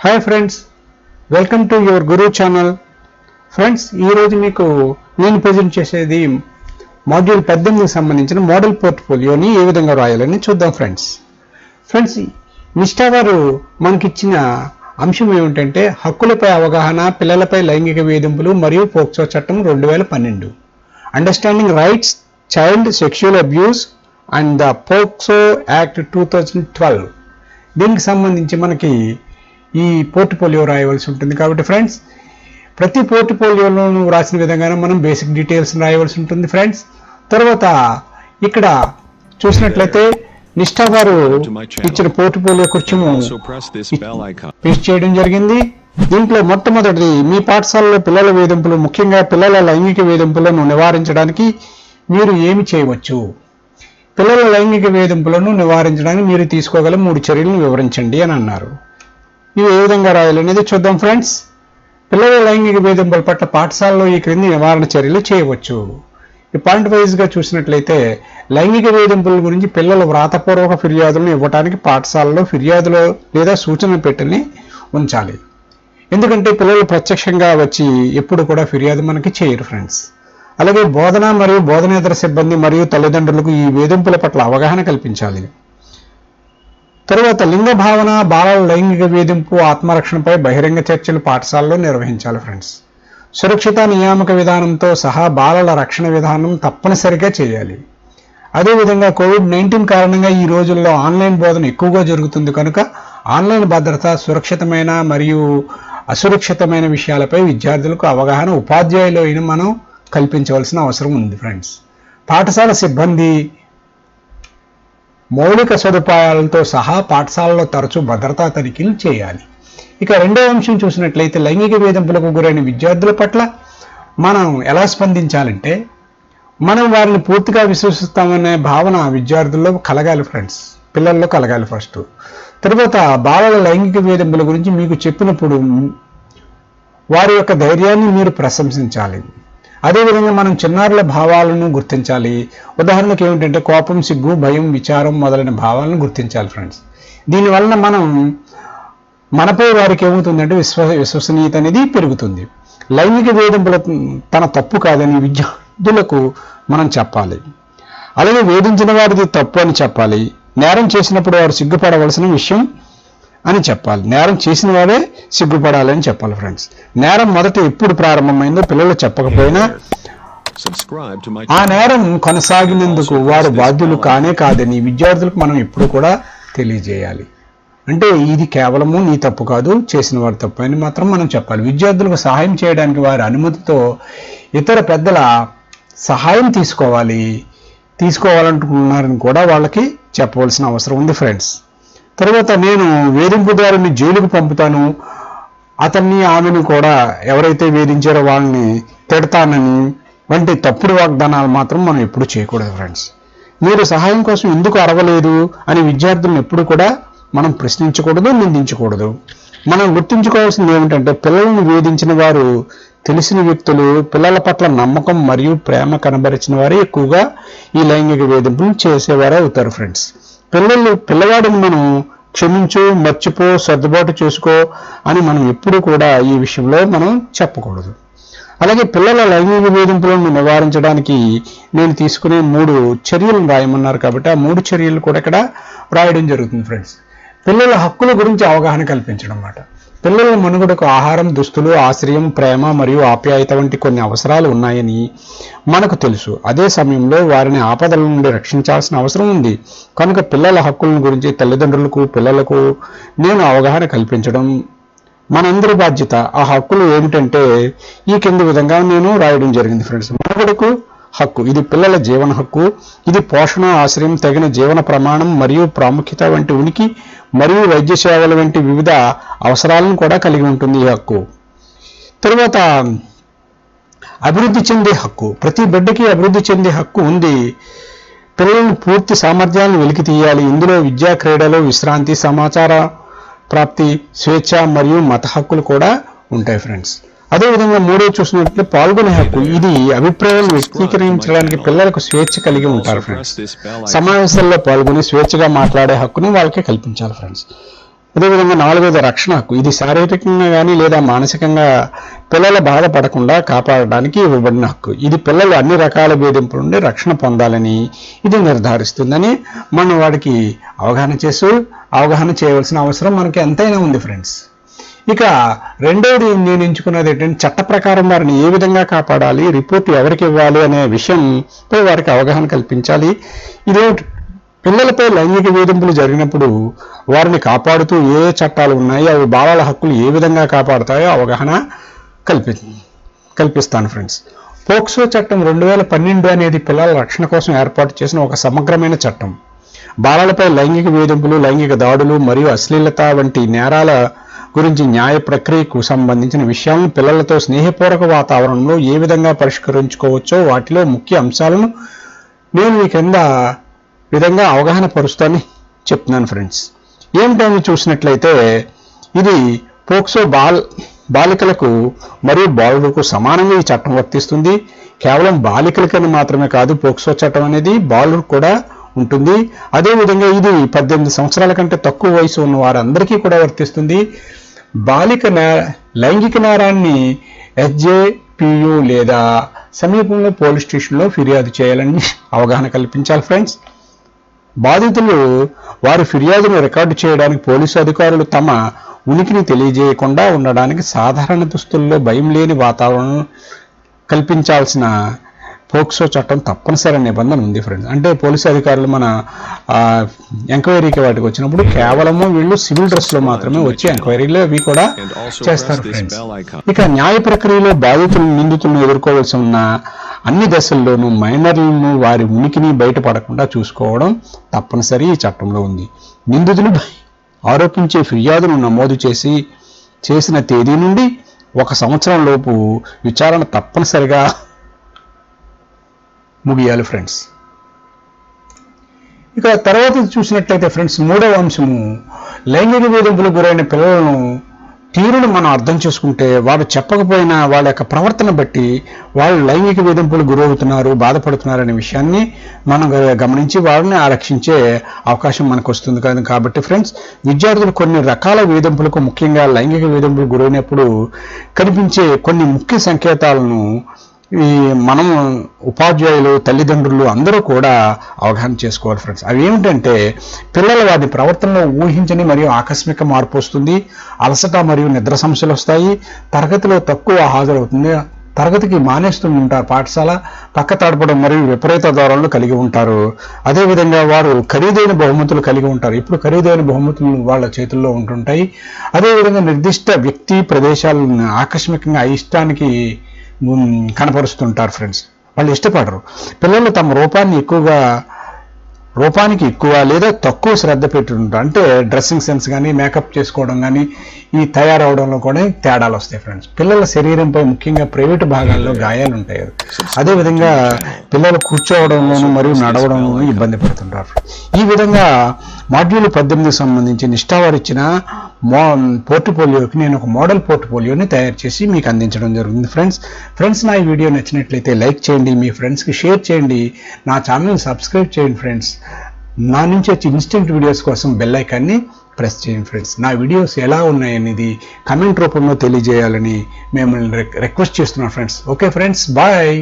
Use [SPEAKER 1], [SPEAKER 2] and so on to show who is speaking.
[SPEAKER 1] Hi friends, welcome to your Guru channel. Friends, ఈరోజు మీకు నేను ప్రజెంట్ చేసేది మాడ్యూల్ 18కి సంబంధించిన మోడల్ పోర్ట్ఫోలియోని ఏ విధంగా రాయాలని చూద్దాం. ఫ్రెండ్స్ నిష్ఠా వారు మనకిచ్చిన అంశం ఏమిటంటే హక్కులపై అవగాహన, పిల్లలపై లైంగిక వేధింపులు మరియు పోక్సో చట్టం 2012, understanding rights child sexual abuse and the POCSO act 2012. దీనికి సంబంధించి మనకి ఈ పోర్ట్ఫోలియో రాయవలసి ఉంటుంది. కాబట్టి ఫ్రెండ్స్, ప్రతి పోర్ట్ఫోలియోలోనూ రాసిన విధంగానే మనం బేసిక్ డీటెయిల్స్ రాయవలసి ఉంటుంది. ఫ్రెండ్స్, తర్వాత ఇక్కడ చూసినట్లయితే నిష్ఠా గారు ఇచ్చిన పోర్ట్ఫోలియో కొంచెము పేస్ట్ చేయడం జరిగింది. దీంట్లో మొట్టమొదటిది, మీ పాఠశాలలో పిల్లల వేధింపులు, ముఖ్యంగా పిల్లల లైంగిక వేధింపులను నివారించడానికి మీరు ఏమి చేయవచ్చు? పిల్లల లైంగిక వేధింపులను నివారించడానికి మీరు తీసుకోగల 3 చర్యలను వివరించండి అని అన్నారు. ఇవి ఏ విధంగా రాయాలనేది చూద్దాం. ఫ్రెండ్స్, పిల్లల లైంగిక వేధింపుల పట్ల పాఠశాలలో ఈ క్రింది నివారణ చర్యలు చేయవచ్చు. ఈ పాయింట్ వైజ్గా చూసినట్లయితే లైంగిక వేధింపుల గురించి పిల్లలు వ్రాతపూర్వక ఫిర్యాదులను ఇవ్వడానికి పాఠశాలలో ఫిర్యాదులో లేదా సూచన పెట్టెని ఉంచాలి. ఎందుకంటే పిల్లలు ప్రత్యక్షంగా వచ్చి ఎప్పుడు కూడా ఫిర్యాదు మనకి చేయరు. ఫ్రెండ్స్, అలాగే బోధన మరియు బోధనేతర సిబ్బంది మరియు తల్లిదండ్రులకు ఈ వేధింపుల పట్ల అవగాహన కల్పించాలి. తరువాత లింగ భావన, బాలల లైంగిక వేధింపు, ఆత్మరక్షణపై బహిరంగ చర్చలు పాఠశాలలో నిర్వహించాలి. ఫ్రెండ్స్, సురక్షిత నియామక విధానంతో సహా బాలల రక్షణ విధానం తప్పనిసరిగా చేయాలి. అదేవిధంగా కోవిడ్-19 కారణంగా ఈ రోజుల్లో ఆన్లైన్ బోధన ఎక్కువగా జరుగుతుంది కనుక ఆన్లైన్ భద్రత, సురక్షితమైన మరియు అసురక్షితమైన విషయాలపై విద్యార్థులకు అవగాహన ఉపాధ్యాయులు అయిన మనం కల్పించవలసిన అవసరం ఉంది. ఫ్రెండ్స్, పాఠశాల సిబ్బంది మౌలిక సదుపాయాలతో సహా పాఠశాలలో తరచూ భద్రతా తనిఖీలు చేయాలి. ఇక రెండవ అంశం చూసినట్లయితే లైంగిక వేధింపులకు గురైన విద్యార్థుల పట్ల మనం ఎలా స్పందించాలంటే మనం వారిని పూర్తిగా విశ్వసిస్తామనే భావన విద్యార్థుల్లో కలగాలి. ఫ్రెండ్స్, పిల్లల్లో కలగాలి ఫస్ట్. తర్వాత బాలల లైంగిక వేధింపుల గురించి మీకు చెప్పినప్పుడు వారి యొక్క ధైర్యాన్ని మీరు ప్రశంసించాలి. అదేవిధంగా మనం చిన్నారుల భావాలను గుర్తించాలి. ఉదాహరణకు ఏమిటంటే కోపం, సిగ్గు, భయం, విచారం మొదలైన భావాలను గుర్తించాలి. ఫ్రెండ్స్, దీనివలన మనపై వారికి ఏమవుతుందంటే విశ్వసనీయత అనేది పెరుగుతుంది. లైంగిక వేధింపుల తన తప్పు కాదని విద్యార్థులకు మనం చెప్పాలి. అలాగే వేధించిన వారిది తప్పు అని చెప్పాలి. నేరం చేసినప్పుడు వారు సిగ్గుపడవలసిన విషయం అని చెప్పాలి. నేరం చేసిన వారే సిగ్గుపడాలని చెప్పాలి. ఫ్రెండ్స్, నేరం మొదట ఎప్పుడు ప్రారంభమైందో పిల్లలు చెప్పకపోయినా ఆ నేరం కొనసాగినందుకు వారు బాధ్యులు కానే కాదని విద్యార్థులకు మనం ఎప్పుడు కూడా తెలియజేయాలి. అంటే ఇది కేవలము నీ తప్పు కాదు, చేసిన వారి తప్పు అని మాత్రం మనం చెప్పాలి. విద్యార్థులకు సహాయం చేయడానికి వారి అనుమతితో ఇతర పెద్దల సహాయం తీసుకోవాలంటున్నారని కూడా వాళ్ళకి చెప్పవలసిన అవసరం ఉంది. ఫ్రెండ్స్, తర్వాత నేను వేధింపుదారుని జైలుకు పంపుతాను, అతన్ని ఆమెను కూడా ఎవరైతే వేధించారో వాళ్ళని తిడతానని వంటి తప్పుడు వాగ్దానాలు మాత్రం మనం ఎప్పుడు చేయకూడదు. ఫ్రెండ్స్, మీరు సహాయం కోసం ఎందుకు అరవలేదు అని విద్యార్థులను ఎప్పుడు కూడా మనం ప్రశ్నించకూడదు, నిందించకూడదు. మనం గుర్తుంచుకోవాల్సింది ఏమిటంటే పిల్లలను వేధించిన వారు తెలిసిన వ్యక్తులు, పిల్లల పట్ల నమ్మకం మరియు ప్రేమ కనబరిచిన వారే ఎక్కువగా ఈ లైంగిక వేధింపులు చేసేవారే అవుతారు. ఫ్రెండ్స్, పిల్లవాడిని మనం క్షమించు, మర్చిపో, సర్దుబాటు చేసుకో అని మనం ఎప్పుడు కూడా ఈ విషయంలో మనం చెప్పకూడదు. అలాగే పిల్లల లైంగిక వేధింపులను నివారించడానికి నేను తీసుకునే 3 చర్యలను రాయమన్నారు. కాబట్టి ఆ 3 చర్యలు కూడా ఇక్కడ రాయడం జరుగుతుంది. ఫ్రెండ్స్, పిల్లల హక్కుల గురించి అవగాహన కల్పించడం అన్నమాట. పిల్లల మనుగడకు ఆహారం, దుస్తులు, ఆశ్రయం, ప్రేమ మరియు ఆప్యాయత వంటి కొన్ని అవసరాలు ఉన్నాయని మనకు తెలుసు. అదే సమయంలో వారిని ఆపదల నుండి రక్షించాల్సిన అవసరం ఉంది. కనుక పిల్లల హక్కుల గురించి తల్లిదండ్రులకు, పిల్లలకు నేను అవగాహన కల్పించడం మనందరి బాధ్యత. ఆ హక్కులు ఏమిటంటే ఈ కింది విధంగా నేను రాయడం జరిగింది. ఫ్రెండ్స్, మనుగడకు హక్కు, ఇది పిల్లల జీవన హక్కు. ఇది పోషణ, ఆశ్రయం, తగిన జీవన ప్రమాణం మరియు ప్రాముఖ్యత వంటి ఉనికి మరియు వైద్య సేవల వంటి వివిధ అవసరాలను కూడా కలిగి ఉంటుంది ఈ హక్కు. తరువాత అభివృద్ధి చెందే హక్కు, ప్రతి బిడ్డకి అభివృద్ధి చెందే హక్కు ఉంది. పిల్లలను పూర్తి సామర్థ్యాలను వెలికి తీయాలి. ఇందులో విద్యా, క్రీడలు, విశ్రాంతి, సమాచార ప్రాప్తి, స్వేచ్ఛ మరియు మత హక్కులు కూడా ఉంటాయి. ఫ్రెండ్స్, అదేవిధంగా 3వ చూసినట్లయితే పాల్గొనే హక్కు, ఇది అభిప్రాయాలను వ్యక్తీకరించడానికి పిల్లలకు స్వేచ్ఛ కలిగి ఉంటారు. ఫ్రెండ్స్, సమావేశాల్లో పాల్గొని స్వేచ్ఛగా మాట్లాడే హక్కుని వాళ్ళకి కల్పించాలి. ఫ్రెండ్స్, అదేవిధంగా 4వది రక్షణ హక్కు. ఇది శారీరకంగా కానీ లేదా మానసికంగా పిల్లల బాధపడకుండా కాపాడడానికి ఇవ్వబడిన హక్కు. ఇది పిల్లలు అన్ని రకాల వేధింపుల నుండి రక్షణ పొందాలని ఇది నిర్ధారిస్తుందని మనం వాడికి అవగాహన చేయవలసిన అవసరం మనకి ఎంతైనా ఉంది ఫ్రెండ్స్. ఇక రెండవది నేను ఎంచుకున్నది ఏంటంటే చట్ట ప్రకారం వారిని ఏ విధంగా కాపాడాలి, రిపోర్ట్ ఎవరికి ఇవ్వాలి అనే విషయంపై వారికి అవగాహన కల్పించాలి. ఇదే పిల్లలపై లైంగిక వేధింపులు జరిగినప్పుడు వారిని కాపాడుతూ ఏ చట్టాలు ఉన్నాయి, అవి బాలల హక్కులు ఏ విధంగా కాపాడుతాయో అవగాహన కల్పిస్తాను ఫ్రెండ్స్. పోక్సో చట్టం 2012 అనేది పిల్లల రక్షణ కోసం ఏర్పాటు చేసిన ఒక సమగ్రమైన చట్టం. బాలలపై లైంగిక వేధింపులు, లైంగిక దాడులు మరియు అశ్లీలత వంటి నేరాల గురించి న్యాయ ప్రక్రియకు సంబంధించిన విషయాలను పిల్లలతో స్నేహపూర్వక వాతావరణంలో ఏ విధంగా పరిష్కరించుకోవచ్చో వాటిలో ముఖ్య అంశాలను నేను ఈ కింద విధంగా అవగాహన పరుస్తానని చెప్తున్నాను ఫ్రెండ్స్. ఏమిటని చూసినట్లయితే ఇది పోక్సో బాలికలకు మరియు బాలులకు సమానంగా ఈ చట్టం వర్తిస్తుంది. కేవలం బాలికలకని మాత్రమే కాదు, పోక్సో చట్టం అనేది బాలులకు కూడా ఉంటుంది. అదేవిధంగా ఇది 18 సంవత్సరాల కంటే తక్కువ వయసు ఉన్న వారందరికీ కూడా వర్తిస్తుంది. బాలిక లైంగిక నేరాన్ని SJPU లేదా సమీపంలో పోలీస్ స్టేషన్లో ఫిర్యాదు చేయాలని అవగాహన కల్పించాలి ఫ్రెండ్స్. బాధితులు వారి ఫిర్యాదును రికార్డు చేయడానికి పోలీసు అధికారులు తమ ఉనికిని తెలియజేయకుండా ఉండడానికి సాధారణ దుస్తుల్లో భయం లేని వాతావరణం కల్పించాల్సిన పోక్సో చట్టం తప్పనిసరి నిబంధన ఉంది ఫ్రెండ్స్. అంటే పోలీసు అధికారులు మన ఎంక్వైరీకి వాటికి వచ్చినప్పుడు కేవలము వీళ్ళు సివిల్ డ్రెస్లో మాత్రమే వచ్చి ఎంక్వైరీలో అవి కూడా చేస్తారు ఫ్రెండ్స్. ఇక న్యాయ ప్రక్రియలో బాధితులు నిందితులను ఎదుర్కోవాల్సి ఉన్న అన్ని దశల్లోనూ మైనర్లను వారి ఉనికిని బయటపడకుండా చూసుకోవడం తప్పనిసరి ఈ చట్టంలో ఉంది. నిందితులు ఆరోపించే ఫిర్యాదును నమోదు చేసిన తేదీ నుండి 1 సంవత్సరం లోపు విచారణ తప్పనిసరిగా ముగియాలి ఫ్రెండ్స్. ఇక తర్వాత చూసినట్లయితే ఫ్రెండ్స్ 3వ అంశము లైంగిక వేధింపులకు గురైన పిల్లలను తీరును మనం అర్థం చేసుకుంటే వారు చెప్పకపోయినా వాళ్ళ యొక్క ప్రవర్తన బట్టి వాళ్ళు లైంగిక వేధింపులు గురవుతున్నారు, బాధపడుతున్నారు అనే విషయాన్ని మనం గమనించి వారిని ఆరక్షించే అవకాశం మనకు వస్తుంది. కాబట్టి ఫ్రెండ్స్ విద్యార్థులు కొన్ని రకాల వేధింపులకు, ముఖ్యంగా లైంగిక వేధింపులు గురైనప్పుడు కనిపించే కొన్ని ముఖ్య సంకేతాలను మనం ఉపాధ్యాయులు, తల్లిదండ్రులు అందరూ కూడా అవగాహన చేసుకోవాలి ఫ్రెండ్స్. అవి ఏమిటంటే పిల్లల వారి ప్రవర్తనలో ఊహించని మరియు ఆకస్మిక మార్పు వస్తుంది, అలసట మరియు నిద్ర సమస్యలు వస్తాయి, తరగతిలో తక్కువ హాజరవుతుంది, తరగతికి మానేస్తూ ఉంటారు, పాఠశాల పక్క తడపడం మరియు విపరీత ధోరణులు కలిగి ఉంటారు. అదేవిధంగా వారు ఖరీదైన బహుమతులు కలిగి ఉంటారు. ఇప్పుడు ఖరీదైన బహుమతులు వాళ్ళ చేతుల్లో ఉంటుంటాయి. అదేవిధంగా నిర్దిష్ట వ్యక్తి ప్రదేశాలను ఆకస్మికంగా అయిష్టానికి కనపరుస్తుంటారు ఫ్రెండ్స్. వాళ్ళు ఇష్టపడరు. పిల్లలు తమ రూపానికి ఎక్కువ లేదా తక్కువ శ్రద్ధ పెట్టుంటారు. అంటే డ్రెస్సింగ్ సెన్స్ కానీ, మేకప్ చేసుకోవడం కానీ, ఈ తయారవడంలో కూడా తేడాలు వస్తాయి ఫ్రెండ్స్. పిల్లల శరీరంపై ముఖ్యంగా ప్రైవేటు భాగాల్లో గాయాలు ఉంటాయి. అదేవిధంగా పిల్లలు కూర్చోవడంలోనూ మరియు నడవడంలోనూ ఇబ్బంది పడుతుంటారు. ఈ విధంగా మాడ్యూల్ 18 సంబంధించి నిష్ఠావారు ఇచ్చిన పోర్ట్ఫోలియోకి నేను ఒక మోడల్ పోర్ట్ఫోలియోని తయారు చేసి మీకు అందించడం జరుగుతుంది ఫ్రెండ్స్. నా ఈ వీడియో నచ్చినట్లయితే లైక్ చేయండి, మీ ఫ్రెండ్స్కి షేర్ చేయండి, నా ఛానల్ని సబ్స్క్రైబ్ చేయండి ఫ్రెండ్స్. నా నుంచి వచ్చే ఇన్స్టెంట్ వీడియోస్ కోసం బెల్ ఐకాన్ని ప్రెస్ చేయండి ఫ్రెండ్స్. నా వీడియోస్ ఎలా ఉన్నాయనేది కమెంట్ రూపంలో తెలియజేయాలని మిమ్మల్ని రిక్వెస్ట్ చేస్తున్నాను ఫ్రెండ్స్. Okay friends, bye.